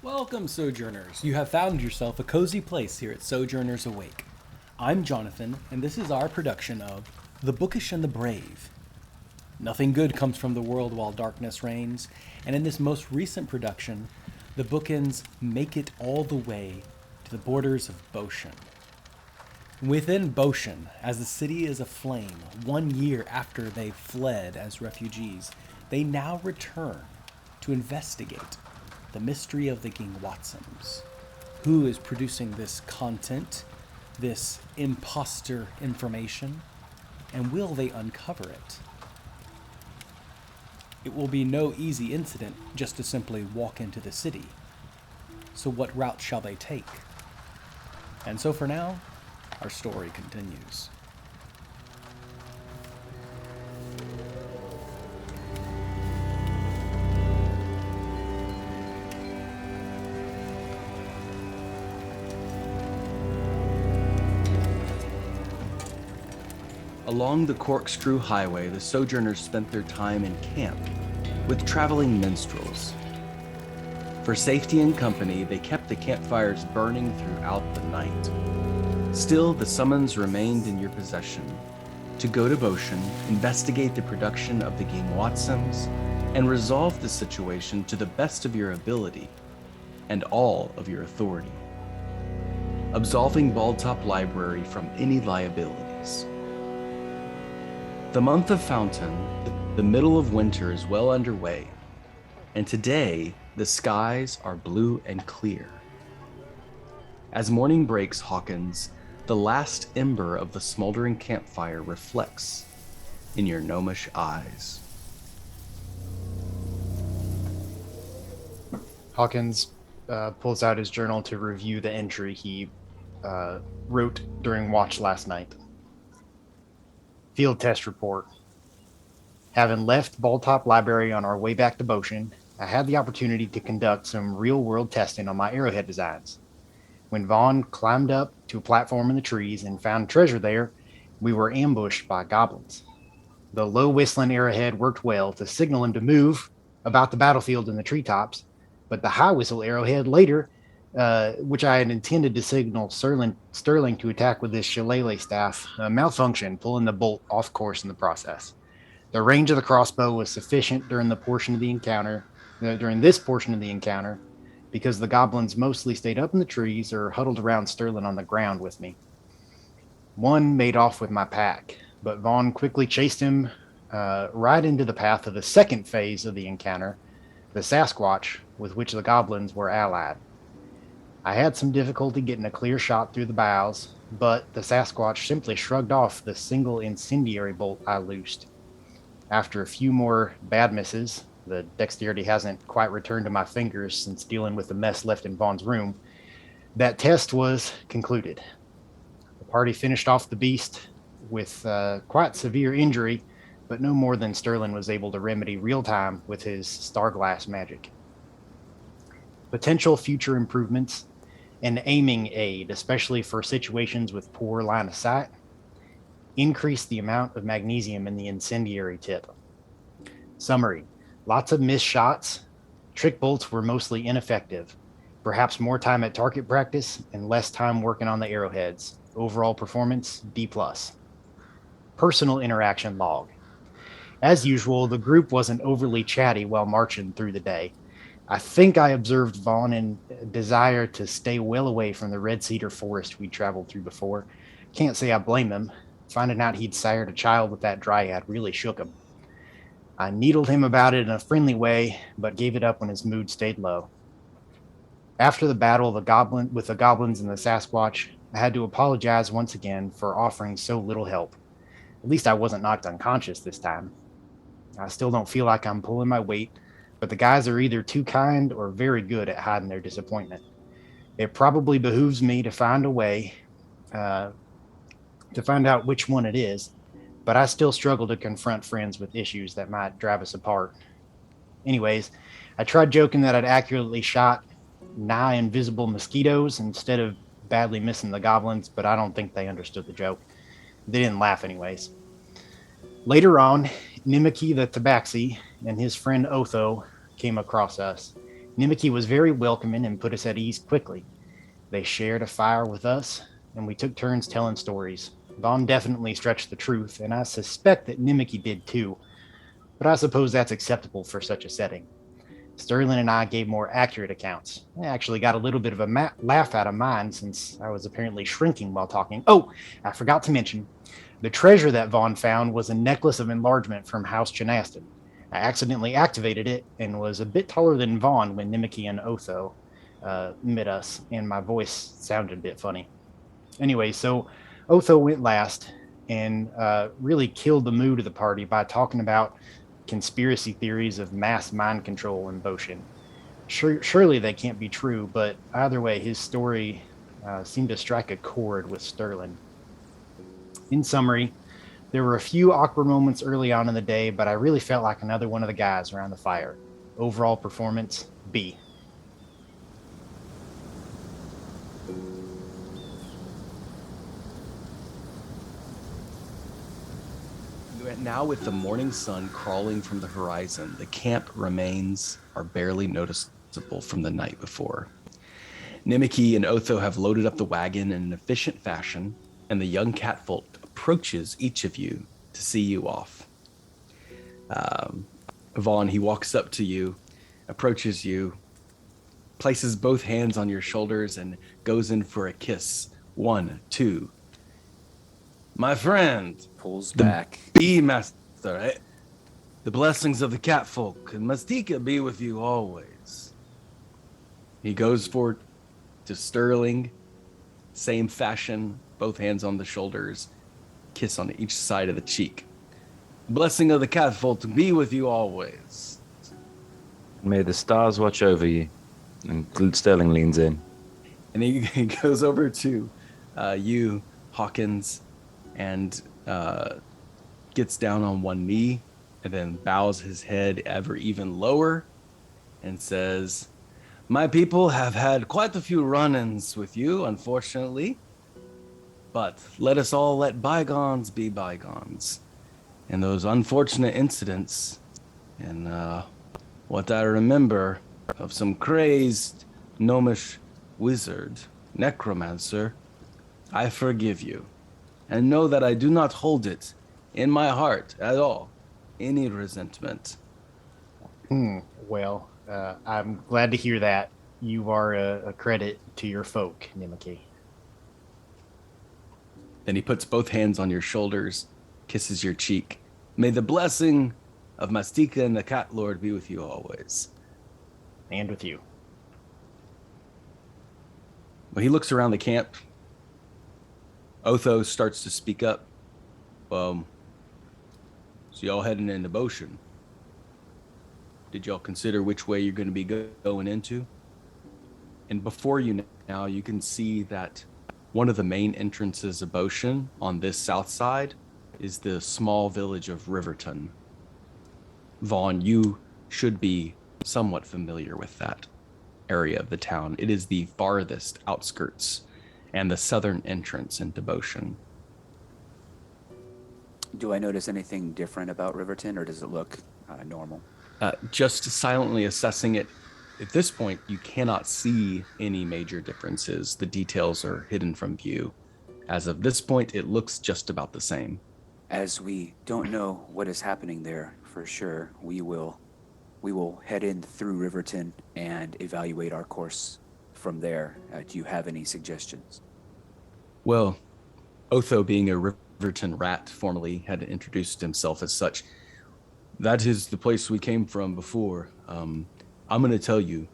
Welcome, Sojourners. You have found yourself a cozy place here at Sojourners Awake. I'm Jonathan, and this is our production of The Bookish and the Brave. Nothing good comes from the world while darkness reigns, and in this most recent production, the bookends make it all the way to the borders of Boshin. Within Boshin, as the city is aflame 1 year after they fled as refugees, they now return to investigate the mystery of the Ging Watsons. Who is producing this content, this imposter information, and will they uncover it? It will be no easy incident just to simply walk into the city. So what route shall they take? And so for now, our story continues. Along the corkscrew highway, the Sojourners spent their time in camp with traveling minstrels. For safety and company, they kept the campfires burning throughout the night. Still, the summons remained in your possession to go to Boshin, investigate the production of the Ging Watsons, and resolve the situation to the best of your ability and all of your authority, absolving Baldtop Library from any liabilities. The month of Fountain, the middle of winter, is well underway, and today the skies are blue and clear. As morning breaks, Hawkins, the last ember of the smoldering campfire reflects in your gnomish eyes. Hawkins pulls out his journal to review the entry he wrote during watch last night. Field test report. Having left Baldtop Library on our way back to Boshin, I had the opportunity to conduct some real-world testing on my arrowhead designs. When Vaughn climbed up to a platform in the trees and found treasure there, we were ambushed by goblins. The low whistling arrowhead worked well to signal him to move about the battlefield in the treetops, but the high whistle arrowhead later, which I had intended to signal Sterling to attack with his shillelagh staff, malfunctioned, pulling the bolt off course in the process. The range of the crossbow was sufficient during this portion of the encounter, because the goblins mostly stayed up in the trees or huddled around Sterling on the ground with me. One made off with my pack, but Vaughn quickly chased him right into the path of the second phase of the encounter, the Sasquatch, with which the goblins were allied. I had some difficulty getting a clear shot through the boughs, but the Sasquatch simply shrugged off the single incendiary bolt I loosed. After a few more bad misses, the dexterity hasn't quite returned to my fingers since dealing with the mess left in Vaughn's room, that test was concluded. The party finished off the beast with quite severe injury, but no more than Sterling was able to remedy real time with his Starglass magic. Potential future improvements: an aiming aid, especially for situations with poor line of sight. Increase the amount of magnesium in the incendiary tip. Summary: lots of missed shots. Trick bolts were mostly ineffective. Perhaps more time at target practice and less time working on the arrowheads. Overall performance, D+. Personal interaction log. As usual, the group wasn't overly chatty while marching through the day. I think I observed Vaughn in a desire to stay well away from the red cedar forest we'd traveled through before. Can't say I blame him. Finding out he'd sired a child with that dryad really shook him. I needled him about it in a friendly way, but gave it up when his mood stayed low. After the battle with the goblins and the Sasquatch, I had to apologize once again for offering so little help. At least I wasn't knocked unconscious this time. I still don't feel like I'm pulling my weight, but the guys are either too kind or very good at hiding their disappointment. It probably behooves me to find a way to find out which one it is, but I still struggle to confront friends with issues that might drive us apart. Anyways, I tried joking that I'd accurately shot nigh invisible mosquitoes instead of badly missing the goblins, but I don't think they understood the joke. They didn't laugh anyways. Later on, Nimiki the Tabaxi and his friend Otho came across us. Nimiki was very welcoming and put us at ease quickly. They shared a fire with us, and we took turns telling stories. Vaughn definitely stretched the truth, and I suspect that Nimiki did too, but I suppose that's acceptable for such a setting. Sterling and I gave more accurate accounts. I actually got a little bit of a laugh out of mine since I was apparently shrinking while talking. Oh, I forgot to mention, the treasure that Vaughn found was a necklace of enlargement from House Chenaston. I accidentally activated it and was a bit taller than Vaughn when Nimiki and Otho met us, and my voice sounded a bit funny. Anyway, so Otho went last and really killed the mood of the party by talking about conspiracy theories of mass mind control in Boshin. Surely they can't be true, but either way, his story seemed to strike a chord with Sterling. In summary, there were a few awkward moments early on in the day, but I really felt like another one of the guys around the fire. Overall performance, B. Now, with the morning sun crawling from the horizon, the camp remains are barely noticeable from the night before. Nimiki and Otho have loaded up the wagon in an efficient fashion, and the young catfolk approaches each of you to see you off. Vaughn, he walks up to you, approaches you, places both hands on your shoulders, and goes in for a kiss. 1, 2. My friend, Pulls the back. bee master, the blessings of the catfolk and Mastika be with you always. He goes for to Sterling, same fashion, both hands on the shoulders, kiss on each side of the cheek. The blessing of the catfolk to be with you always. May the stars watch over you. And Sterling leans in. And he goes over to you, Hawkins, and gets down on one knee and then bows his head ever even lower and says, my people have had quite a few run-ins with you, unfortunately, but let us all let bygones be bygones. And those unfortunate incidents and what I remember of some crazed gnomish wizard, necromancer, I forgive you. And know that I do not hold it in my heart at all, any resentment. Well, I'm glad to hear that. You are a credit to your folk, Nimiki. Then he puts both hands on your shoulders, kisses your cheek. May the blessing of Mastika and the Cat Lord be with you always. And with you. When he looks around the camp, Otho starts to speak up. So y'all heading into Boshin. Did y'all consider which way you're going to be going into? And before you now, you can see that one of the main entrances of Boshin on this south side is the small village of Riverton. Vaughn, you should be somewhat familiar with that area of the town. It is the farthest outskirts and the southern entrance into Boshin. Do I notice anything different about Riverton, or does it look normal? Just silently assessing it, at this point, you cannot see any major differences. The details are hidden from view. As of this point, it looks just about the same. As we don't know what is happening there for sure, we will head in through Riverton and evaluate our course from there. Do you have any suggestions? Well, Otho, being a Riverton rat, formerly had introduced himself as such. That is the place we came from before. I'm going to tell you,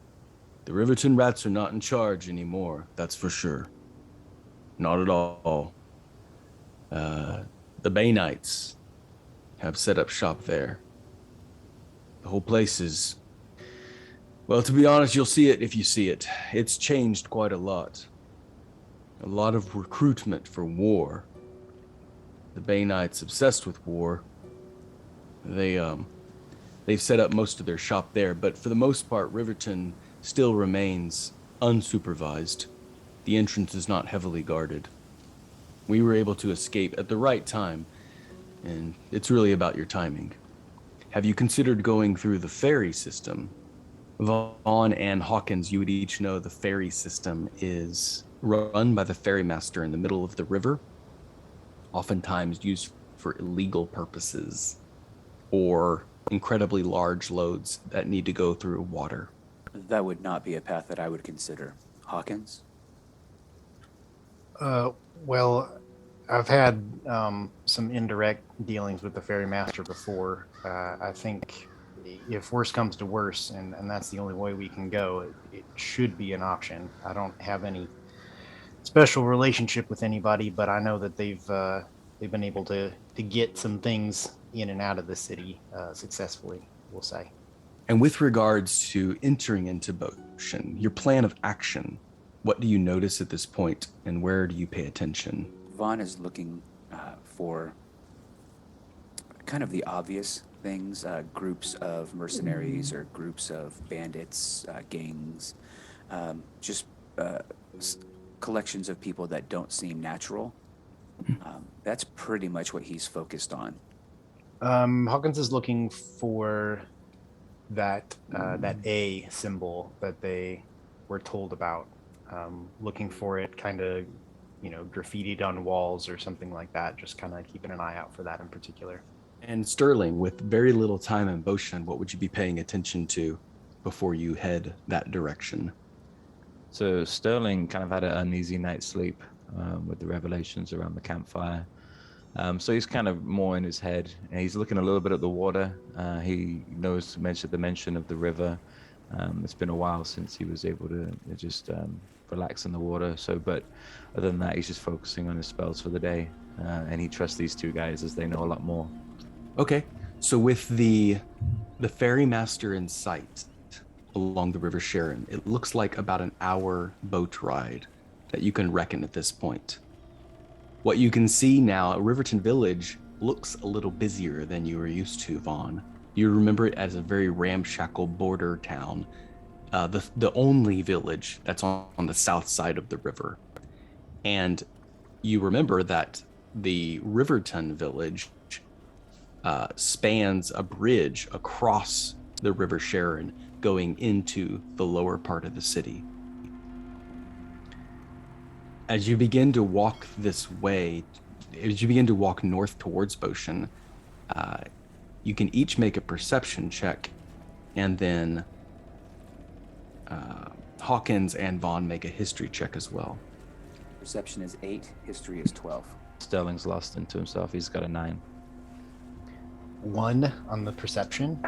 the Riverton rats are not in charge anymore, that's for sure. Not at all. The Bay Knights have set up shop there. The whole place is, well, to be honest, you'll see it if you see it. It's changed quite a lot. A lot of recruitment for war. The Bay Knights, obsessed with war, they've set up most of their shop there, but for the most part, Riverton still remains unsupervised. The entrance is not heavily guarded. We were able to escape at the right time, and it's really about your timing. Have you considered going through the ferry system? Vaughn and Hawkins, you would each know the ferry system is run by the ferry master in the middle of the river, oftentimes used for illegal purposes or incredibly large loads that need to go through water. That would not be a path that I would consider. Hawkins? Well, I've had some indirect dealings with the ferry master before. I think if worse comes to worse, and that's the only way we can go, it should be an option. I don't have any special relationship with anybody, but I know that they've been able to get some things in and out of the city successfully, we'll say. And with regards to entering into Boshin, your plan of action, what do you notice at this point, and where do you pay attention? Vaughn is looking for kind of the obvious things, groups of mercenaries or groups of bandits, gangs, just collections of people that don't seem natural. That's pretty much what he's focused on. Hawkins is looking for that A symbol that they were told about. Looking for it kind of, graffitied on walls or something like that. Just kind of keeping an eye out for that in particular. And Sterling, with very little time in Boshin, what would you be paying attention to before you head that direction? So Sterling kind of had an uneasy night's sleep with the revelations around the campfire. So he's kind of more in his head, and he's looking a little bit at the water. He knows the mention of the river. It's been a while since he was able to just relax in the water. But other than that, he's just focusing on his spells for the day, and he trusts these two guys as they know a lot more. Okay, so with the ferry master in sight along the River Sharon, it looks like about an hour boat ride that you can reckon at this point. What you can see now, Riverton Village looks a little busier than you were used to, Vaughn. You remember it as a very ramshackle border town, the only village that's on the south side of the river. And you remember that the Riverton Village spans a bridge across the River Sharon going into the lower part of the city. As you begin to walk this way, as you begin to walk north towards Boshin, you can each make a perception check, and then Hawkins and Vaughn make a history check as well. Perception is 8, history is 12. Sterling's lost into himself. He's got a 9. 1 on the perception.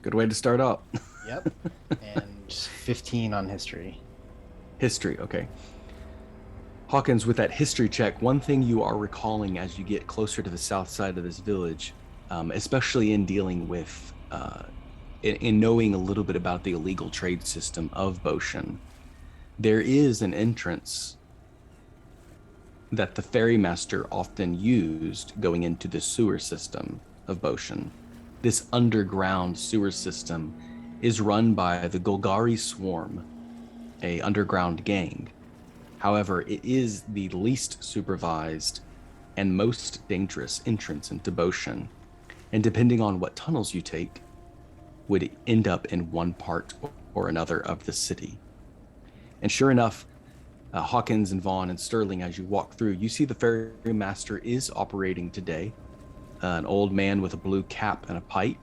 Good way to start out. Yep. And 15 on history. History, okay. Hawkins, with that history check, one thing you are recalling as you get closer to the south side of this village, especially in dealing with, in knowing a little bit about the illegal trade system of Boshin, there is an entrance that the ferrymaster often used going into the sewer system of Boshin. This underground sewer system is run by the Golgari Swarm, a underground gang. However, it is the least supervised and most dangerous entrance into Boshin, and depending on what tunnels you take, would end up in one part or another of the city. And sure enough, Hawkins and Vaughn and Sterling, as you walk through, you see the ferrymaster is operating today. An old man with a blue cap and a pipe.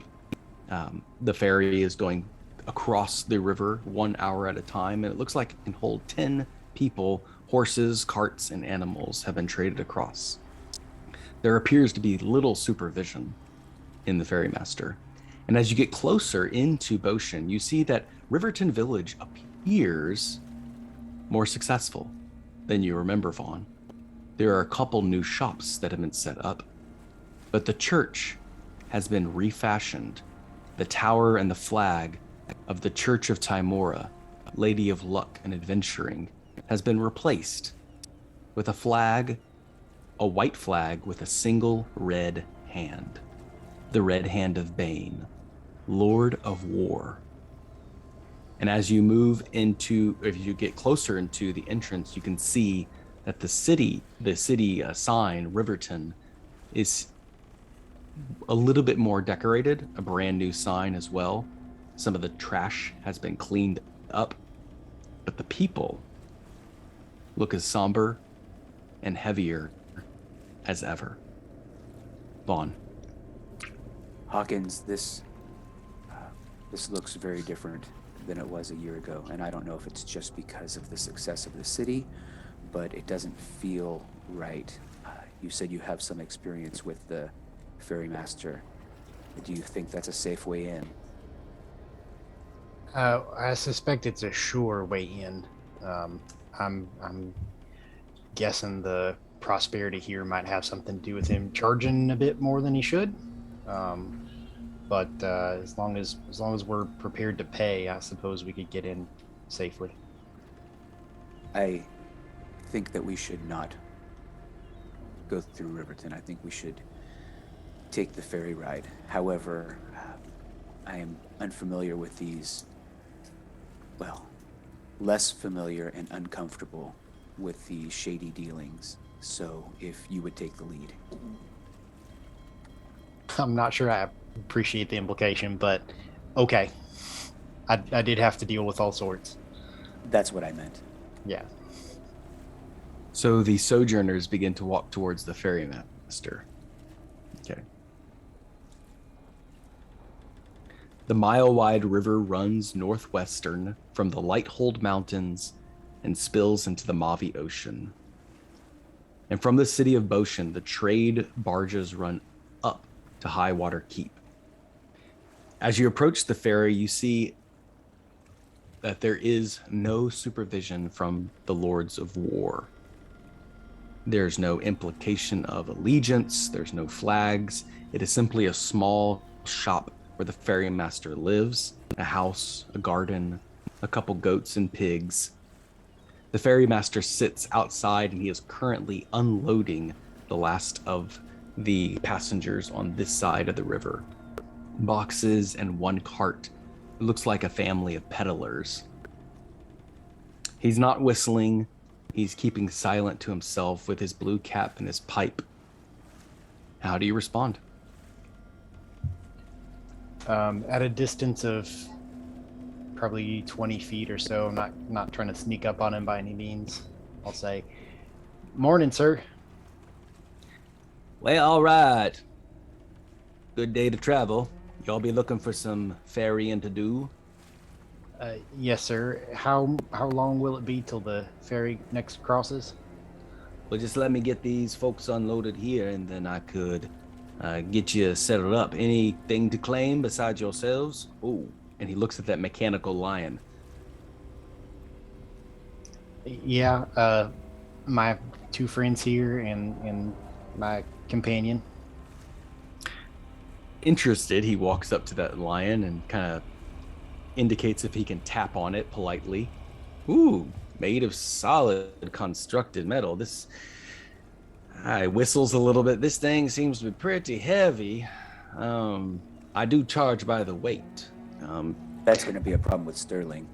The ferry is going across the river 1 hour at a time, and it looks like it can hold 10 people. Horses, carts, and animals have been traded across. There appears to be little supervision in the ferrymaster. And as you get closer into Boshin, you see that Riverton Village appears more successful than you remember, Vaughn. There are a couple new shops that have been set up, but the church has been refashioned. The tower and the flag of the Church of Timora, Lady of Luck and Adventuring, has been replaced with a flag, a white flag with a single red hand. The red hand of Bane, Lord of War. And as you move into, if you get closer into the entrance, you can see that the city sign, Riverton, is a little bit more decorated, a brand new sign as well. Some of the trash has been cleaned up, but the people look as somber and heavier as ever. Vaughn. Hawkins, this looks very different than it was a year ago, and I don't know if it's just because of the success of the city, but it doesn't feel right. You said you have some experience with the ferrymaster. Do you think that's a safe way in? I suspect it's a sure way in. I'm guessing the prosperity here might have something to do with him charging a bit more than he should. But as long as we're prepared to pay, I suppose we could get in safely. I think that we should not go through Riverton. I think we should take the ferry ride. However, I am unfamiliar with these, well, less familiar and uncomfortable with the shady dealings. So if you would take the lead. I'm not sure I appreciate the implication, but okay. I did have to deal with all sorts. That's what I meant. Yeah. So the Sojourners begin to walk towards the ferrymaster. Okay. The mile-wide river runs northwestern from the Lighthold Mountains and spills into the Mavi Ocean. And from the city of Boshin, the trade barges run up to Highwater Keep. As you approach the ferry, you see that there is no supervision from the Lords of War. There's no implication of allegiance, there's no flags. It is simply a small shop where the ferrymaster lives, a house, a garden, a couple goats and pigs. The ferrymaster sits outside and he is currently unloading the last of the passengers on this side of the river. Boxes and one cart. It looks like a family of peddlers. He's not whistling. He's keeping silent to himself with his blue cap and his pipe. How do you respond? At a distance of probably 20 feet or so, I'm not trying to sneak up on him by any means. I'll say, "Morning, sir." Well, all right. Good day to travel. Y'all be looking for some ferrying to do? Yes, sir. How long will it be till the ferry next crosses? Well, just let me get these folks unloaded here, and then I could get you settled up. Anything to claim besides yourselves? Oh, and he looks at that mechanical lion. Yeah, my two friends here and my companion. Interested, he walks up to that lion and kind of indicates if he can tap on it politely. Ooh, made of solid constructed metal. This whistles a little bit. This thing seems to be pretty heavy. I do charge by the weight. That's going to be a problem with Sterling.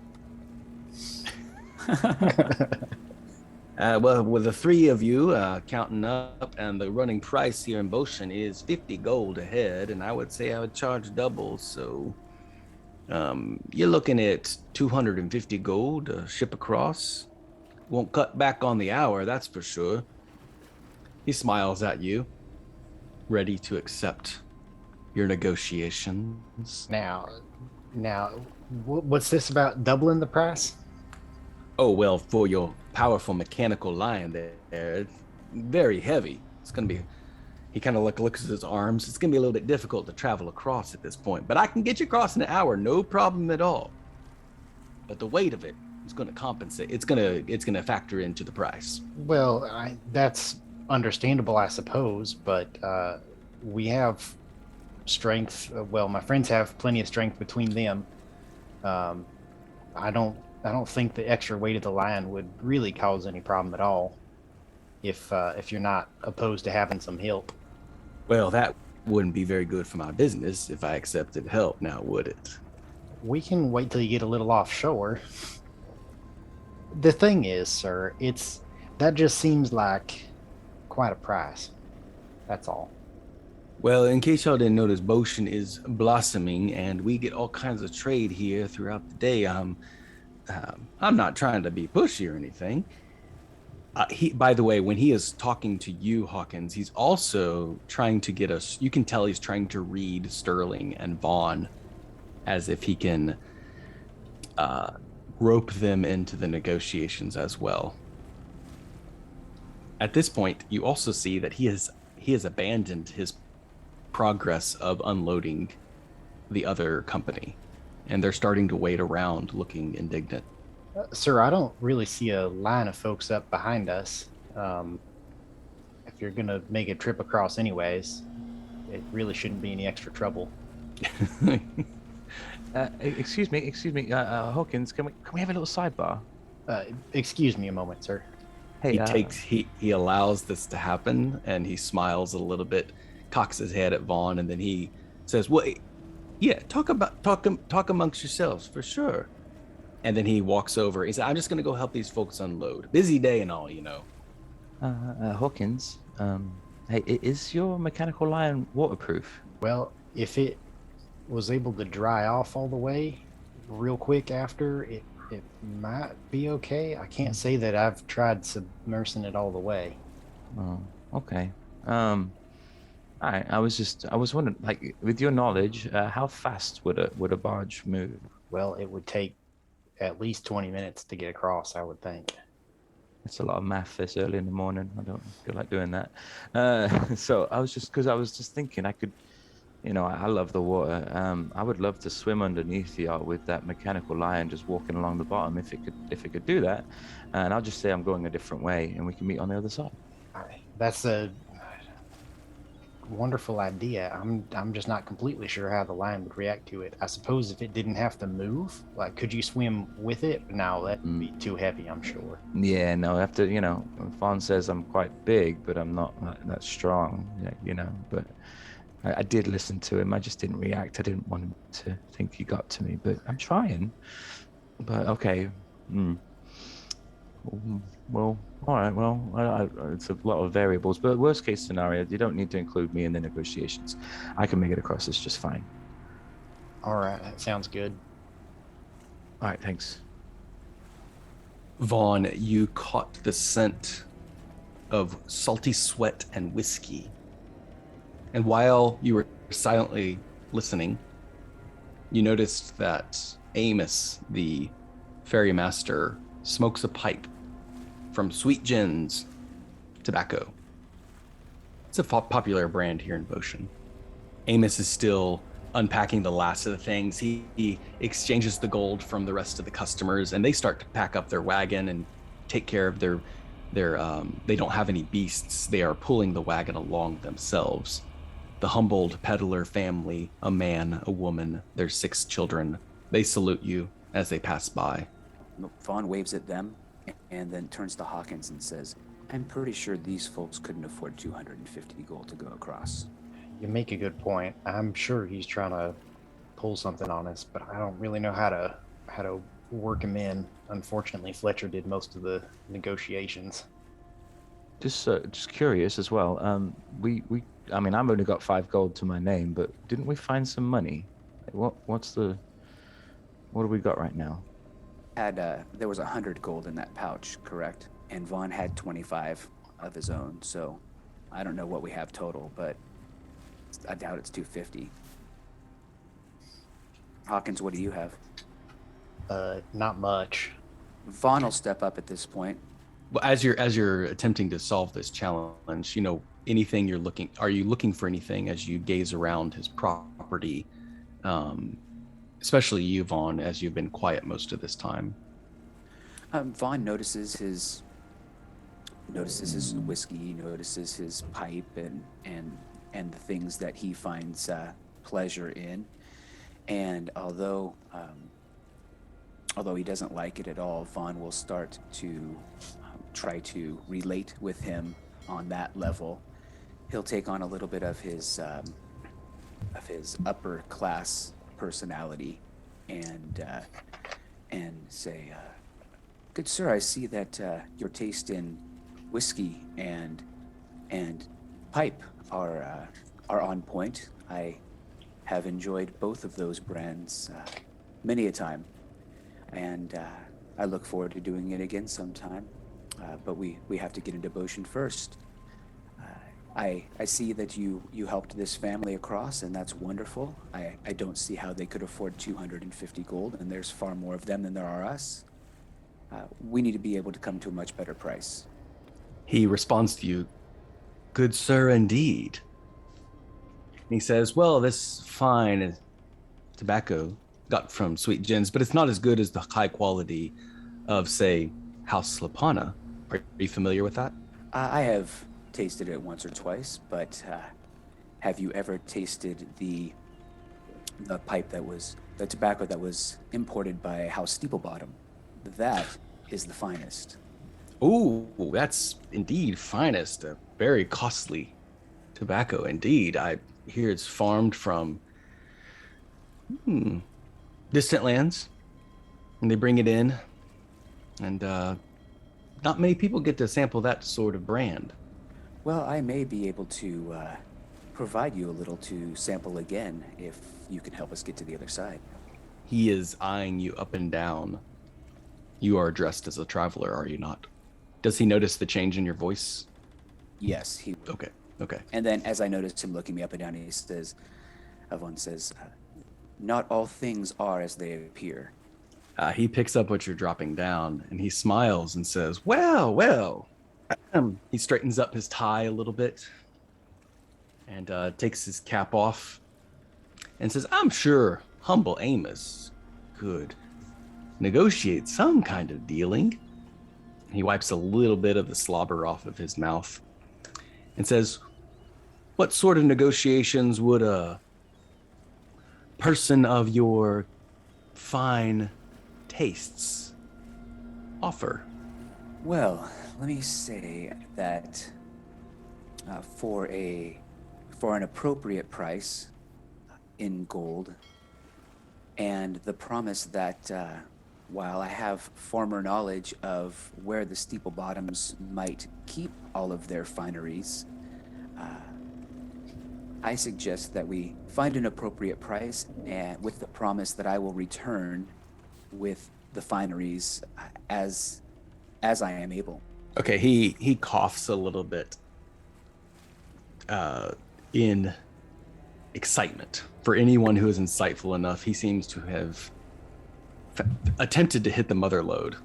Well, with the three of you counting up, and the running price here in Boshin is 50 gold a head, and I would say I would charge double, so you're looking at 250 gold to ship across. Won't cut back on the hour, that's for sure. He smiles at you, ready to accept your negotiations. Now, what's this about doubling the price? Oh, well, for your powerful mechanical lion there, it's very heavy. It's going to be, he kind of looks at his arms. It's going to be a little bit difficult to travel across at this point, but I can get you across in an hour, no problem at all. But the weight of it is going to compensate. It's going to factor into the price. Well, that's understandable, I suppose, but we have strength. Well, my friends have plenty of strength between them. I don't think the extra weight of the lion would really cause any problem at all if you're not opposed to having some help. Well, that wouldn't be very good for my business if I accepted help, now would it? We can wait till you get a little offshore. The thing is, sir, that just seems like quite a price. That's all. Well, in case y'all didn't notice, Boshin is blossoming, and we get all kinds of trade here throughout the day. I'm not trying to be pushy or anything. By the way, when he is talking to you, Hawkins, he's also trying to get us. You can tell he's trying to read Sterling and Vaughn as if he can uh, rope them into the negotiations as well. At this point, you also see that he has abandoned his progress of unloading the other company, and they're starting to wait around looking indignant. Sir, I don't really see a line of folks up behind us. If you're going to make a trip across anyways, it really shouldn't be any extra trouble. Excuse me, Hawkins. Can we have a little sidebar? Excuse me a moment, sir. Hey, He allows this to happen, and he smiles a little bit, cocks his head at Vaughn, and then he says, "Well, yeah, talk amongst yourselves for sure." And then he walks over. He said, "I'm just gonna go help these folks unload. Busy day and all, you know." Hawkins. Hey, is your mechanical lion waterproof? Well, if it was able to dry off all the way real quick after, it might be okay. I can't say that I've tried submersing it all the way. Oh, okay. All right. I was wondering, like, with your knowledge, how fast would a barge move? Well, it would take at least 20 minutes to get across, I would think. It's a lot of math this early in the morning. I don't feel like doing that. So I was just thinking I could, I love the water. I would love to swim underneath the yacht with that mechanical lion just walking along the bottom if it could do that. And I'll just say I'm going a different way and we can meet on the other side. That's a wonderful idea. I'm just not completely sure how the lion would react to it. I suppose if it didn't have to move, like, could you swim with it? No, that would be too heavy, I'm sure. Yeah, no, after, Fawn says I'm quite big, but I'm not that strong, but I did listen to him. I just didn't react. I didn't want him to think he got to me, but I'm trying. But okay. Well, all right. Well, it's a lot of variables, but worst case scenario, you don't need to include me in the negotiations. I can make it across this just fine. All right, that sounds good. All right, thanks. Vaughn, you caught the scent of salty sweat and whiskey. And while you were silently listening, you noticed that Amos, the ferrymaster, smokes a pipe from Sweet Gin's tobacco. It's a popular brand here in Boshin. Amos is still unpacking the last of the things. He exchanges the gold from the rest of the customers, and they start to pack up their wagon and take care of their they don't have any beasts. They are pulling the wagon along themselves. The humbled peddler family, a man, a woman, their 6 children, they salute you as they pass by. Vaughn waves at them and then turns to Hawkins and says, "I'm pretty sure these folks couldn't afford 250 gold to go across." You make a good point. I'm sure he's trying to pull something on us, but I don't really know how to work him in. Unfortunately, Fletcher did most of the negotiations. Just curious as well. I mean, I've only got 5 gold to my name, but didn't we find some money? What do we got right now? There was 100 gold in that pouch, correct? And Vaughn had 25 of his own, so I don't know what we have total, but I doubt it's 250. Hawkins, what do you have? Not much. Vaughn will step up at this point. Well, as you're attempting to solve this challenge, anything are you looking for anything as you gaze around his property? Especially you, Vaughn, as you've been quiet most of this time. Vaughn notices his whiskey, notices his pipe, and the things that he finds pleasure in. And although he doesn't like it at all, Vaughn will start to try to relate with him on that level. He'll take on a little bit of his upper class personality and say, "Good sir, I see that your taste in whiskey and pipe are are on point. I have enjoyed both of those brands many a time, and I look forward to doing it again sometime. But we have to get into Boshin first. I see that you helped this family across, and that's wonderful. I don't see how they could afford 250 gold, and there's far more of them than there are us. We need to be able to come to a much better price. He responds to you, "Good sir, indeed." And he says, "Well, this fine tobacco got from Sweet Gins, but it's not as good as the high quality of, say, House Lapana. Are you familiar with that?" I have tasted it once or twice, but have you ever tasted the tobacco that was imported by House Steeplebottom? That is the finest. Ooh, that's indeed finest. A very costly tobacco indeed. I hear it's farmed from distant lands, and they bring it in, and not many people get to sample that sort of brand. Well, I may be able to provide you a little to sample again if you can help us get to the other side. He is eyeing you up and down. You are dressed as a traveler, are you not? Does he notice the change in your voice? Yes, he. Okay. And then, as I noticed him looking me up and down, Avon says, "Not all things are as they appear." He picks up what you're dropping down, and he smiles and says, well. He straightens up his tie a little bit and takes his cap off and says, "I'm sure humble Amos could negotiate some kind of dealing." He wipes a little bit of the slobber off of his mouth and says, "What sort of negotiations would a person of your fine tastes offer?" Well, let me say that for an appropriate price in gold, and the promise that while I have former knowledge of where the Steeplebottoms might keep all of their fineries, I suggest that we find an appropriate price, and with the promise that I will return with the fineries as I am able. Okay, he coughs a little bit in excitement. For anyone who is insightful enough, he seems to have attempted to hit the mother lode.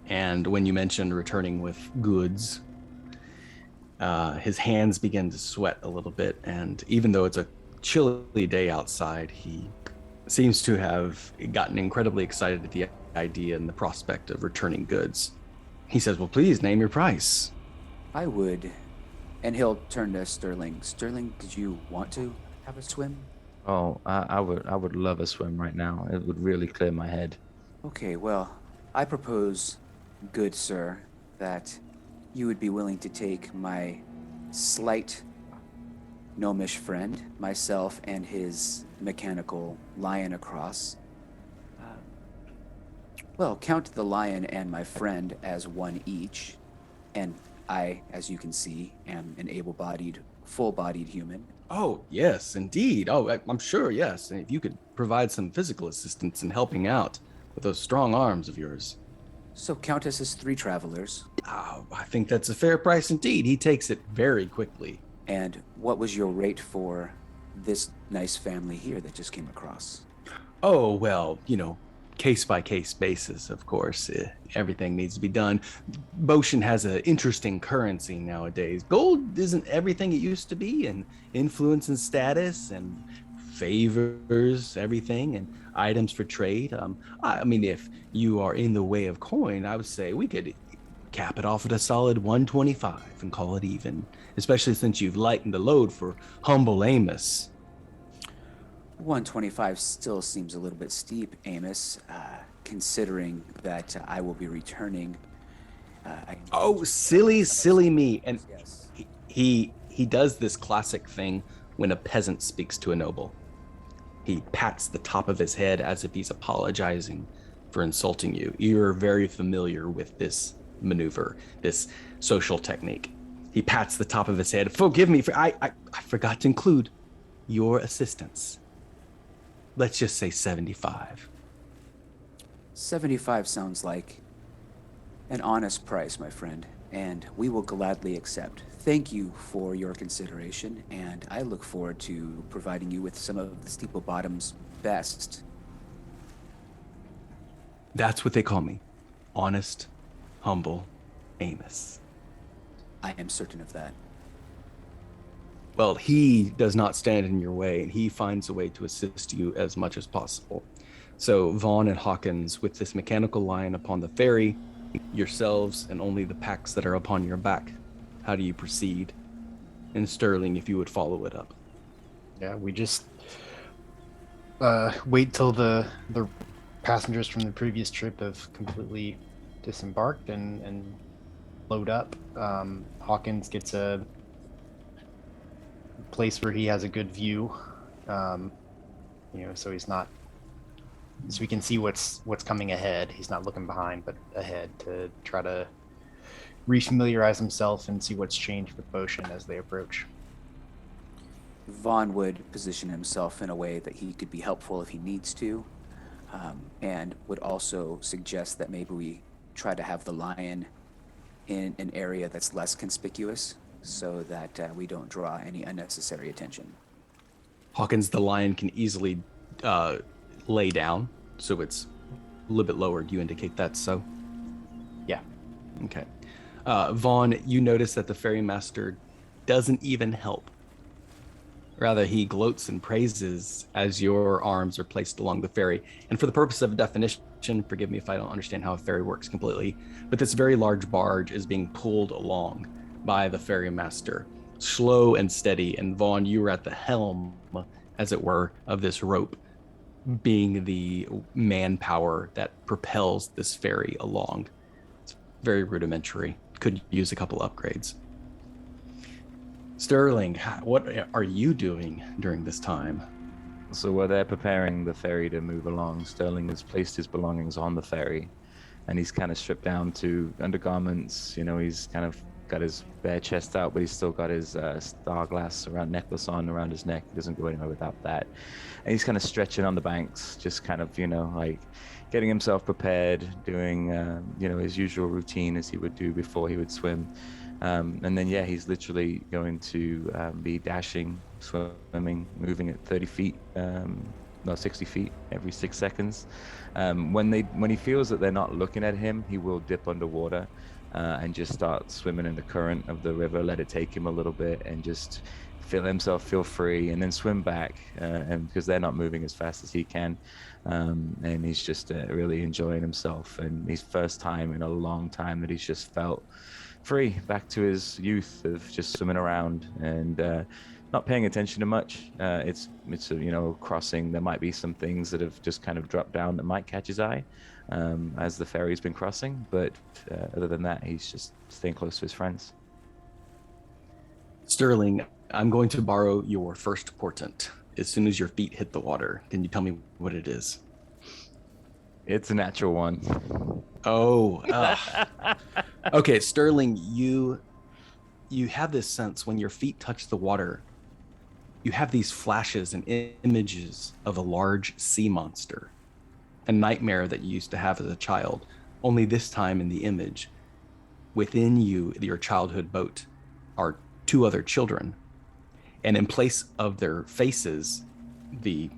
And when you mentioned returning with goods, his hands begin to sweat a little bit. And even though it's a chilly day outside, he seems to have gotten incredibly excited at the idea and the prospect of returning goods. He says, "Well, please name your price." I would, and he'll turn to Sterling. Sterling, did you want to have a swim? Oh, I would love a swim right now. It would really clear my head. Okay, well, I propose, good sir, that you would be willing to take my slight gnomish friend, myself, and his mechanical lion across. Well, count the lion and my friend as one each, and I, as you can see, am an able-bodied, full-bodied human. Oh, yes, indeed. Oh, I'm sure, yes. And if you could provide some physical assistance in helping out with those strong arms of yours. So count us as 3 travelers. Oh, I think that's a fair price indeed. He takes it very quickly. And what was your rate for this nice family here that just came across? Oh, well, case-by-case basis, of course. Everything needs to be done. Boshin has an interesting currency nowadays. Gold isn't everything it used to be, and influence and status and favors everything, and items for trade. I mean, if you are in the way of coin, I would say we could cap it off at a solid 125 and call it even, especially since you've lightened the load for humble Amos. 125 still seems a little bit steep, Amos, considering that I will be returning. Oh, silly me. And yes. he does this classic thing when a peasant speaks to a noble. He pats the top of his head as if he's apologizing for insulting you. You're very familiar with this maneuver, this social technique. He pats the top of his head. Forgive me, I forgot to include your assistance. Let's just say 75. 75 sounds like an honest price, my friend, and we will gladly accept. Thank you for your consideration, and I look forward to providing you with some of the Steeple Bottom's best. That's what they call me. Honest, humble Amos. I am certain of that. Well, he does not stand in your way, and he finds a way to assist you as much as possible. So Vaughn and Hawkins, with this mechanical line upon the ferry, yourselves and only the packs that are upon your back, how do you proceed? And Sterling, if you would follow it up. Yeah, we just wait till the passengers from the previous trip have completely disembarked and load up. Hawkins gets a place where he has a good view, so he's not, so he can see what's coming ahead. He's not looking behind, but ahead to try to refamiliarize himself and see what's changed with motion as they approach. Vaughn would position himself in a way that he could be helpful if he needs to, and would also suggest that maybe we try to have the lion in an area that's less conspicuous so that we don't draw any unnecessary attention. Hawkins, the lion can easily lay down, so it's a little bit lower. Do you indicate that's so? Yeah. Okay. Vaughn, you notice that the ferrymaster doesn't even help. Rather, he gloats and praises as your arms are placed along the ferry. And for the purpose of definition, forgive me if I don't understand how a ferry works completely, but this very large barge is being pulled along by the ferrymaster, slow and steady. And Vaughn, you are at the helm, as it were, of this rope, being the manpower that propels this ferry along. It's very rudimentary. Could use a couple upgrades. Sterling, what are you doing during this time? So while they're preparing the ferry to move along, Sterling has placed his belongings on the ferry, and he's kind of stripped down to undergarments. He's kind of got his bare chest out, but he's still got his star glass necklace on around his neck. He doesn't go anywhere without that. And he's kind of stretching on the banks, just kind of, like getting himself prepared, doing, his usual routine as he would do before he would swim. And then, he's literally going to be dashing, swimming, moving at 30 feet, 60 feet every 6 seconds. When he feels that they're not looking at him, he will dip underwater and just start swimming in the current of the river, let it take him a little bit, and just feel free, and then swim back, and because they're not moving as fast as he can. And he's just really enjoying himself, and his first time in a long time that he's just felt free, back to his youth of just swimming around and not paying attention to much. It's a crossing. There might be some things that have just kind of dropped down that might catch his eye as the ferry's been crossing, but other than that, he's just staying close to his friends. Sterling, I'm going to borrow your first portent. As soon as your feet hit the water, can you tell me what it is? It's a natural one. Oh, okay, Sterling, you have this sense when your feet touch the water, you have these flashes and images of a large sea monster, a nightmare that you used to have as a child, only this time in the image, within you, your childhood boat, are two other children. And in place of their faces, the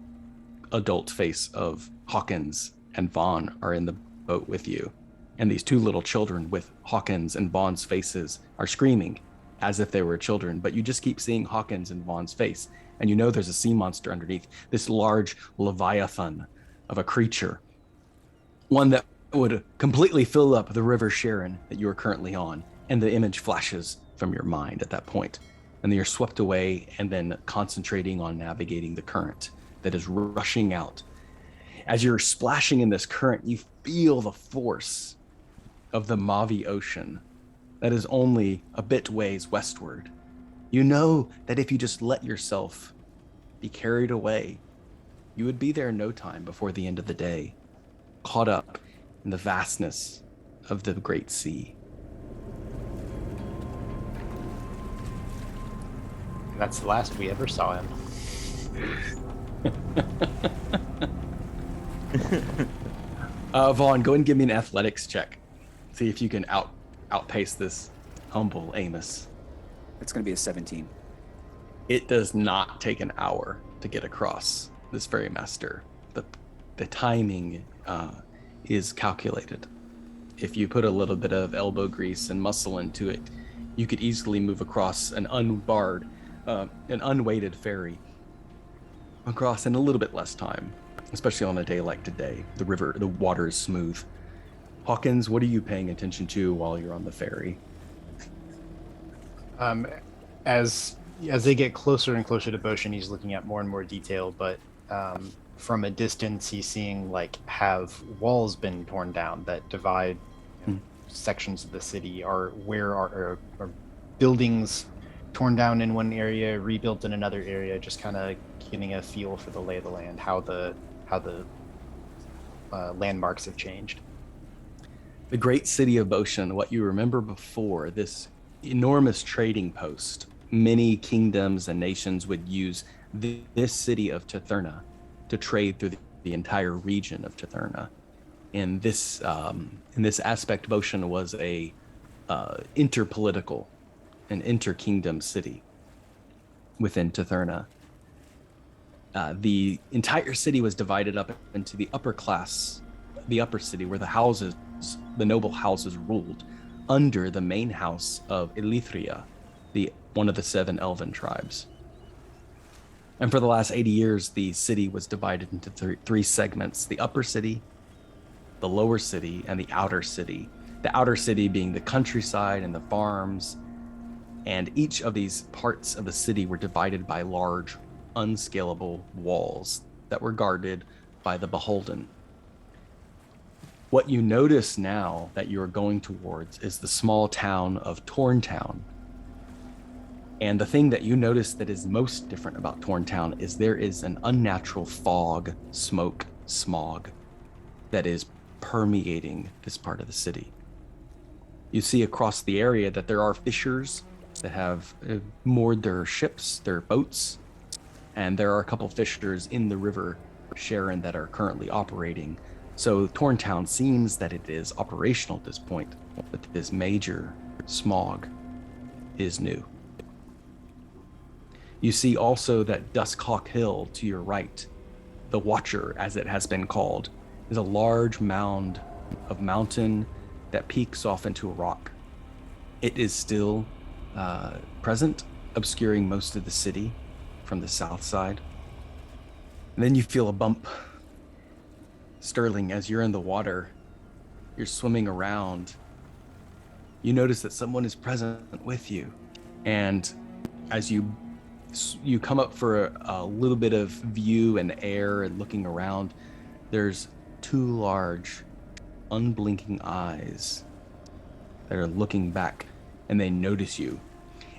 adult face of Hawkins and Vaughn are in the boat with you. And these two little children with Hawkins and Vaughn's faces are screaming as if they were children, but you just keep seeing Hawkins and Vaughn's face. And there's a sea monster underneath, this large leviathan of a creature, one that would completely fill up the river Sharon that you are currently on. And the image flashes from your mind at that point. And then you're swept away and then concentrating on navigating the current that is rushing out. As you're splashing in this current, you feel the force of the Mavi Ocean that is only a bit ways westward. You know that if you just let yourself be carried away, you would be there in no time before the end of the day, caught up in the vastness of the great sea. That's the last we ever saw him. Vaughn, go and give me an athletics check. See if you can outpace this humble Amos. It's going to be a 17. It does not take an hour to get across this ferrymaster. The timing is calculated. If you put a little bit of elbow grease and muscle into it, you could easily move across an unbarred, an unweighted ferry across in a little bit less time, especially on a day like today. The water is smooth. Hawkins, what are you paying attention to while you're on the ferry? As they get closer and closer to Boshin, he's looking at more and more detail, but from a distance, he's seeing have walls been torn down that divide sections of the city, or where are buildings torn down in one area, rebuilt in another area, just kind of getting a feel for the lay of the land, how the landmarks have changed. The great city of Boshin, what you remember before, this enormous trading post. Many kingdoms and nations would use this city of Tetherna to trade through the entire region of Tetherna. In this aspect, Boshin was a interpolitical, an inter-kingdom city within Tetherna. The entire city was divided up into the upper class, the upper city, where the noble houses ruled under the main house of Elithria, one of the 7 elven tribes. And for the last 80 years, the city was divided into three segments: the upper city, the lower city, and the outer city. The outer city being the countryside and the farms. And each of these parts of the city were divided by large, unscalable walls that were guarded by the beholden. What you notice now that you're going towards is the small town of Torntown. And the thing that you notice that is most different about Torntown is there is an unnatural fog, smoke, smog that is permeating this part of the city. You see across the area that there are fishers that have moored their ships, their boats, and there are a couple fishers in the river Sharon that are currently operating. So Torntown seems that it is operational at this point, but this major smog is new. You see also that Duskhawk Hill to your right, the Watcher as it has been called, is a large mound of mountain that peaks off into a rock. It is still present, obscuring most of the city from the south side. And then you feel a bump. Sterling, as you're in the water, you're swimming around, you notice that someone is present with you. And as you come up for a little bit of view and air and looking around, there's 2 large, unblinking eyes that are looking back, and they notice you.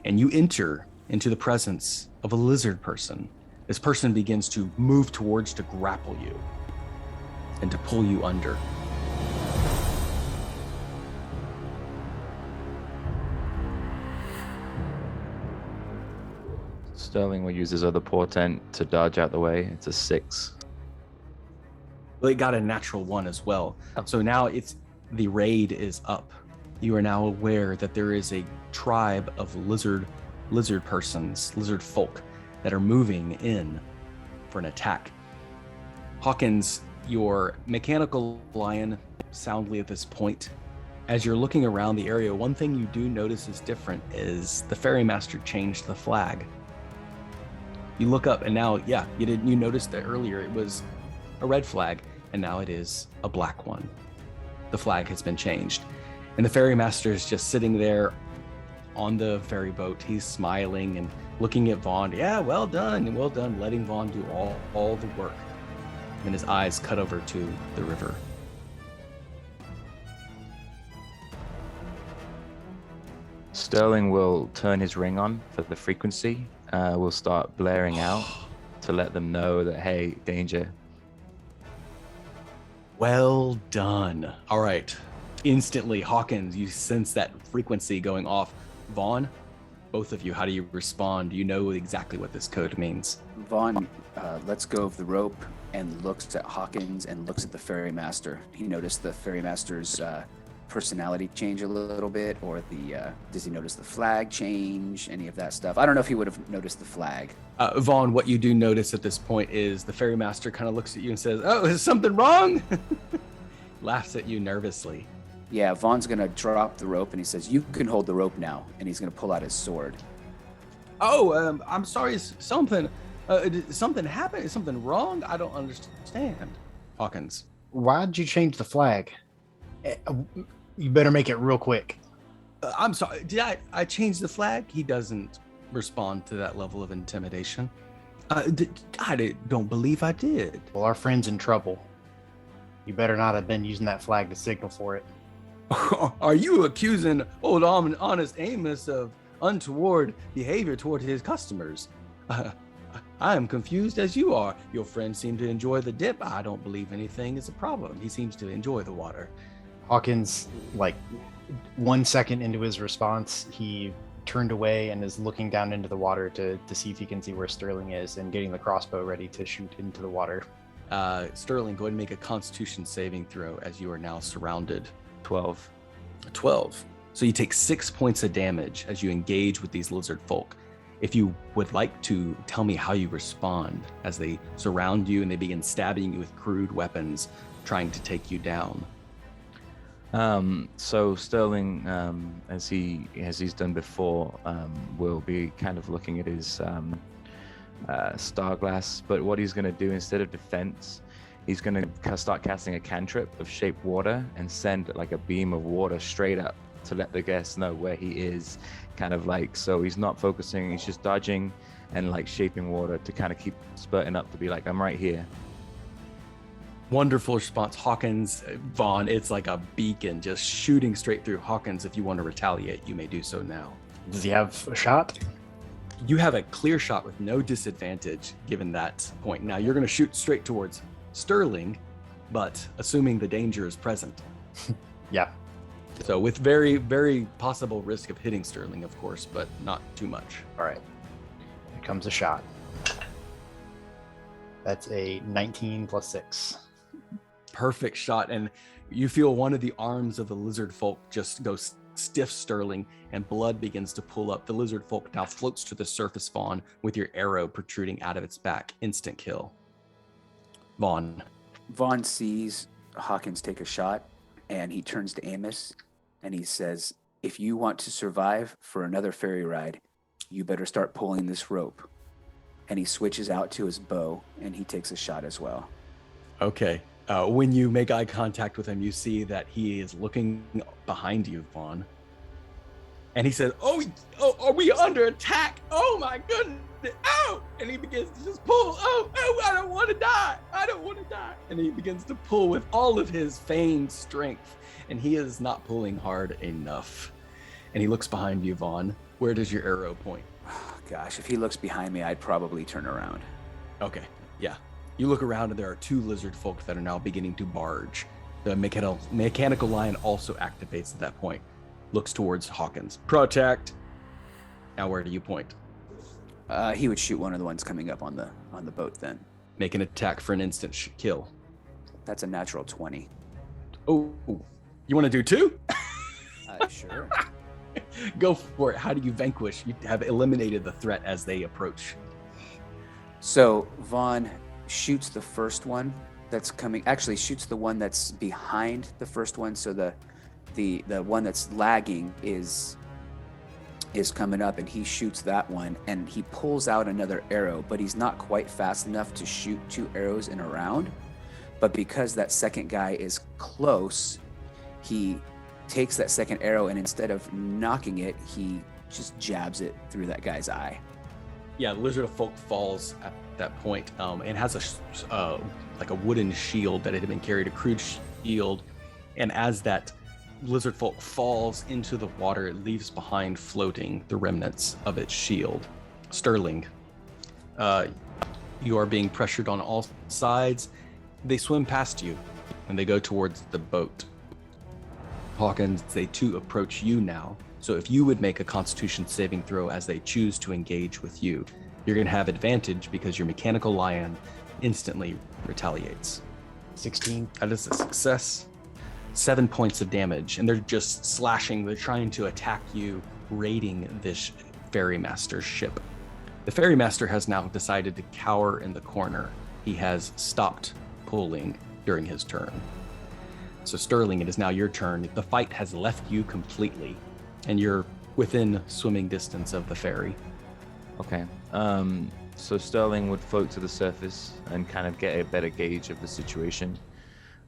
And you enter into the presence of a lizard person. This person begins to move towards to grapple you and to pull you under. Sterling will use his other portent to dodge out the way. It's a 6. Well, it got a natural 1 as well. So now the raid is up. You are now aware that there is a tribe of lizard persons, lizard folk, that are moving in for an attack. Hawkins, your mechanical lion soundly at this point. As you're looking around the area, one thing you do notice is different is the ferrymaster changed the flag. You look up and now, you noticed that earlier it was a red flag and now it is a black one. The flag has been changed. And the ferrymaster is just sitting there on the ferry boat. He's smiling and looking at Vaughn. Yeah, well done, letting Vaughn do all the work. And his eyes cut over to the river. Sterling will turn his ring on for the frequency. We'll start blaring out to let them know that, hey, danger. Well done. All right. Instantly, Hawkins, you sense that frequency going off. Vaughn, Both of you, how do you respond? You know exactly what this code means. Vaughn lets go of the rope and looks at Hawkins and looks at the ferrymaster. He noticed the ferrymaster's personality change a little bit, or does he notice the flag change? Any of that stuff? I don't know if he would have noticed the flag. Vaughn, what you do notice at this point is the ferrymaster kind of looks at you and says, "Oh, is something wrong?" Laughs at you nervously. Yeah, Vaughn's gonna drop the rope and he says, "You can hold the rope now," and he's gonna pull out his sword. Oh, I'm sorry. Something happened. Is something wrong? I don't understand. Hawkins. Why'd you change the flag? You better make it real quick. I'm sorry. Did I change the flag? He doesn't respond to that level of intimidation. I don't believe I did. Well, our friend's in trouble. You better not have been using that flag to signal for it. Are you accusing old honest Amos of untoward behavior toward his customers? I am confused as you are. Your friend seemed to enjoy the dip. I don't believe anything is a problem. He seems to enjoy the water. Hawkins, like 1 second into his response, he turned away and is looking down into the water to see if he can see where Sterling is and getting the crossbow ready to shoot into the water. Sterling, go ahead and make a Constitution saving throw as you are now surrounded. 12. 12. So you take 6 points of damage as you engage with these lizard folk. If you would like to tell me how you respond as they surround you and they begin stabbing you with crude weapons, trying to take you down. So Sterling, as he's done before, will be kind of looking at his star glass, but what he's going to do instead of defense, he's going to start casting a cantrip of shape water and send like a beam of water straight up to let the guests know where he is, kind of like, so he's not focusing, he's just dodging and like shaping water to kind of keep spurting up to be like, I'm right here. Wonderful response, Hawkins. Vaughn, it's like a beacon just shooting straight through. Hawkins, if you want to retaliate, you may do so now. Does he have a shot? You have a clear shot with no disadvantage given that point. Now you're going to shoot straight towards Sterling, but assuming the danger is present. Yeah. So with very, very possible risk of hitting Sterling, of course, but not too much. All right. Here comes a shot. That's a 19 plus 6. Perfect shot. And you feel one of the arms of the lizard folk just go stiff, Sterling, and blood begins to pool up. The lizard folk now floats to the surface, Vaughn, with your arrow protruding out of its back. Instant kill. Vaughn sees Hawkins take a shot, and he turns to Amos, and he says, "If you want to survive for another ferry ride, you better start pulling this rope." And he switches out to his bow, and he takes a shot as well. Okay. When you make eye contact with him, you see that he is looking behind you, Vaughn. And he says, oh, are we under attack? Oh my goodness. Oh! And he begins to just pull. Oh, I don't want to die. I don't want to die. And he begins to pull with all of his feigned strength. And he is not pulling hard enough. And he looks behind you, Vaughn. Where does your arrow point? Gosh, if he looks behind me, I'd probably turn around. Okay, yeah. You look around and there are 2 lizard folk that are now beginning to barge. The mechanical line also activates at that point. Looks towards Hawkins. Protect. Now where do you point? He would shoot one of the ones coming up on the boat then. Make an attack for an instant kill. That's a natural 20. Oh, you want to do 2? Sure. Go for it. How do you vanquish? You have eliminated the threat as they approach. So Vaughn shoots the first one that's coming. Actually, shoots the one that's behind the first one. So the one that's lagging is coming up, and he shoots that one, and he pulls out another arrow, but he's not quite fast enough to shoot 2 arrows in a round. But because that second guy is close, he takes that second arrow, and instead of knocking it, he just jabs it through that guy's eye. Yeah, the lizard folk falls at that point, and has like a wooden shield that had been carried, a crude shield. And as that lizard folk falls into the water, it leaves behind floating the remnants of its shield. Sterling, you are being pressured on all sides. They swim past you, and they go towards the boat. Hawkins, they too approach you now. So if you would make a Constitution saving throw as they choose to engage with you, you're going to have advantage because your mechanical lion instantly retaliates. 16. That is a success. 7 points of damage, and they're just slashing. They're trying to attack you, raiding this ferrymaster's ship. The ferrymaster has now decided to cower in the corner. He has stopped pulling during his turn. So Sterling, it is now your turn. The fight has left you completely, and you're within swimming distance of the ferry. Okay. So Sterling would float to the surface and kind of get a better gauge of the situation.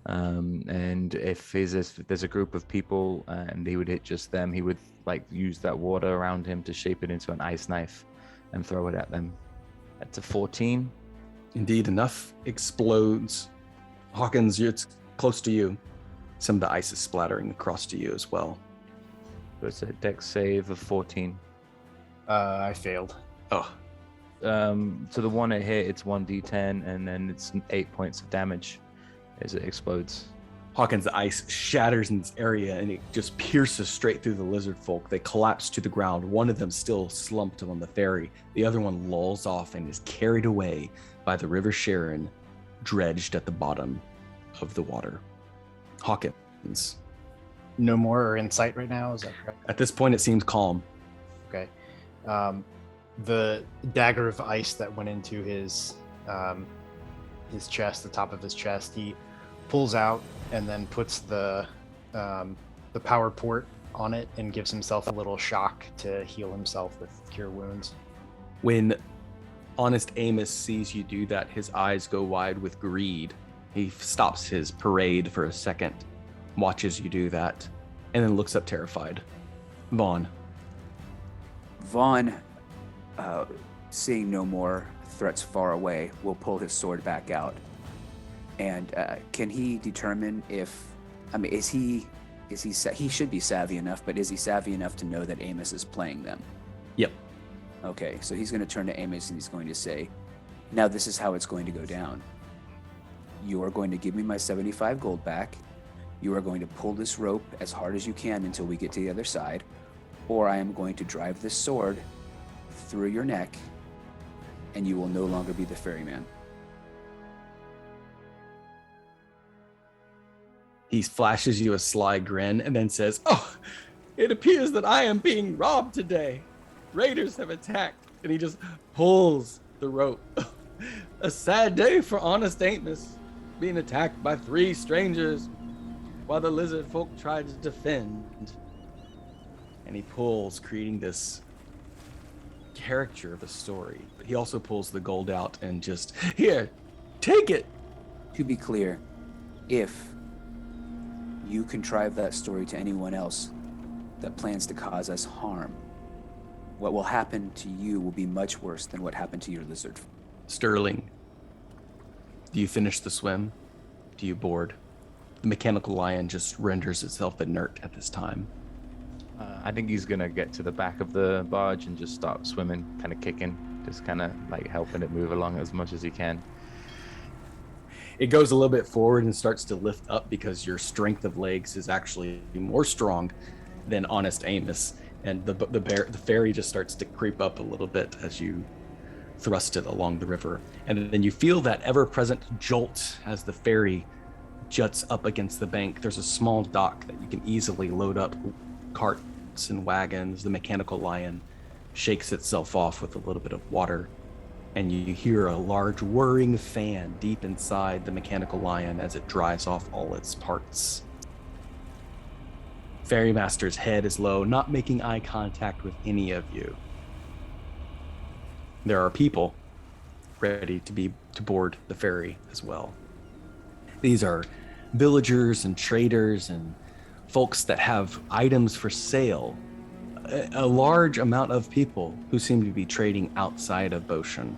And if there's a group of people and he would hit just them, he would like use that water around him to shape it into an ice knife and throw it at them. That's a 14. Indeed, enough explodes. Hawkins, it's close to you. Some of the ice is splattering across to you as well. So it's a dex save of 14. I failed. Oh, So the one it hit, it's 1d10, and then it's 8 points of damage as it explodes. Hawkins, the ice shatters in this area and it just pierces straight through the lizard folk. They collapse to the ground. One of them still slumped on the ferry. The other one lolls off and is carried away by the River Sharon, dredged at the bottom of the water. Hawkins. No more are in sight right now, is that correct? At this point, it seems calm. Okay. The dagger of ice that went into his chest, the top of his chest, he pulls out and then puts the power port on it and gives himself a little shock to heal himself with cure wounds. When Honest Amos sees you do that, his eyes go wide with greed. He stops his parade for a second, watches you do that, and then looks up terrified. Vaughn. Vaughn, seeing no more threats far away, will pull his sword back out. And can he determine if, he should be savvy enough, but is he savvy enough to know that Amos is playing them? Yep. Okay, so he's going to turn to Amos and he's going to say, now this is how it's going to go down. You are going to give me my 75 gold back. You are going to pull this rope as hard as you can until we get to the other side, or I am going to drive this sword through your neck and you will no longer be the ferryman. He flashes you a sly grin and then says, "Oh, it appears that I am being robbed today. Raiders have attacked." And he just pulls the rope. A sad day for Honest Amos, being attacked by 3 strangers while the lizard folk tried to defend. And he pulls, creating this character of a story. But he also pulls the gold out and just, "Here, take it." To be clear, if you contrive that story to anyone else that plans to cause us harm, what will happen to you will be much worse than what happened to your lizard. Sterling, do you finish the swim? Do you board? The mechanical lion just renders itself inert at this time. I think he's gonna get to the back of the barge and just start swimming, kind of kicking, just kind of like helping it move along as much as he can. It goes a little bit forward and starts to lift up because your strength of legs is actually more strong than Honest Amos, and the ferry just starts to creep up a little bit as you thrust it along the river, and then you feel that ever-present jolt as the ferry juts up against the bank. There's a small dock that you can easily load up carts and wagons. The mechanical lion shakes itself off with a little bit of water, and you hear a large whirring fan deep inside the mechanical lion as it dries off all its parts. Ferrymaster's head is low, not making eye contact with any of you. There are people ready to board the ferry as well. These are villagers and traders and folks that have items for sale. A large amount of people who seem to be trading outside of Boshan.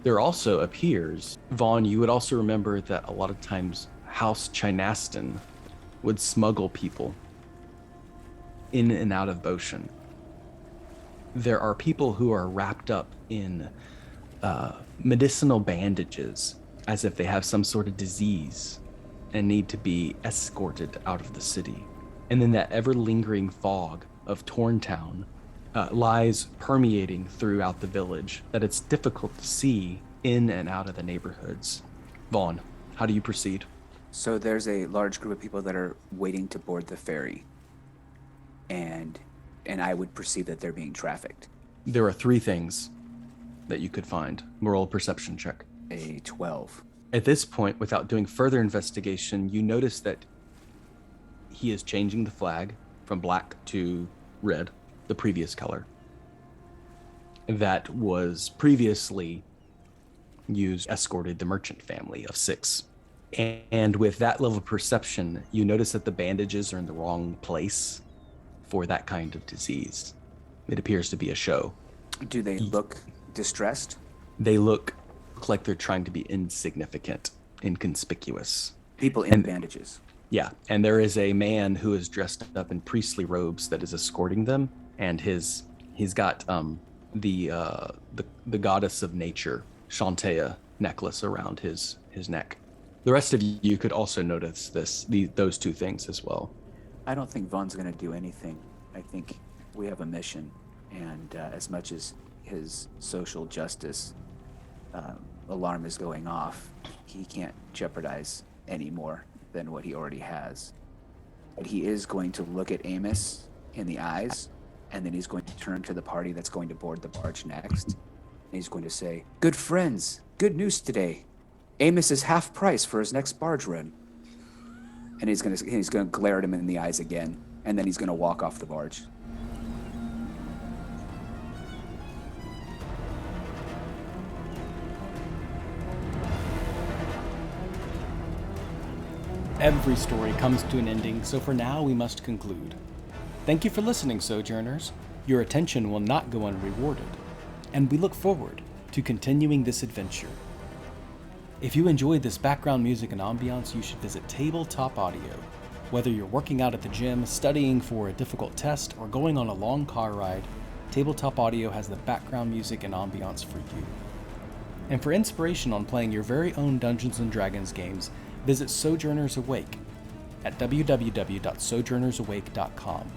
There also appears, Vaughn, you would also remember that a lot of times House Chinaston would smuggle people in and out of Boshan. There are people who are wrapped up in medicinal bandages as if they have some sort of disease and need to be escorted out of the city. And then that ever lingering fog of Torntown lies permeating throughout the village that it's difficult to see in and out of the neighborhoods. Vaughn, how do you proceed? So there's a large group of people that are waiting to board the ferry, and I would perceive that they're being trafficked. There are 3 things that you could find. Roll a perception check. A 12. At this point, without doing further investigation, you notice that he is changing the flag from black to red, the previous color, that was previously used, escorted the merchant family of 6. And with that level of perception, you notice that the bandages are in the wrong place for that kind of disease. It appears to be a show. Do they look distressed? They look like they're trying to be insignificant, inconspicuous. People in bandages. Yeah, and there is a man who is dressed up in priestly robes that is escorting them, and he's got the goddess of nature, Shantea, necklace around his neck. The rest of you could also notice those 2 things as well. I don't think Vaughn's going to do anything. I think we have a mission, and as much as his social justice alarm is going off, he can't jeopardize any more than what he already has. But he is going to look at Amos in the eyes, and then he's going to turn to the party that's going to board the barge next. And he's going to say, "Good friends, good news today. Amos is half price for his next barge run." And he's going to glare at him in the eyes again, and then he's going to walk off the barge. Every story comes to an ending, so for now we must conclude. Thank you for listening, Sojourners. Your attention will not go unrewarded, and we look forward to continuing this adventure. If you enjoyed this background music and ambiance, you should visit Tabletop Audio. Whether you're working out at the gym, studying for a difficult test, or going on a long car ride, Tabletop Audio has the background music and ambiance for you. And for inspiration on playing your very own Dungeons & Dragons games, visit Sojourners Awake at www.sojournersawake.com.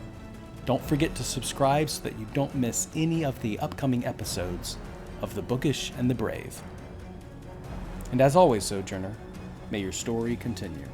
Don't forget to subscribe so that you don't miss any of the upcoming episodes of The Bookish and the Brave. And as always, Sojourner, may your story continue.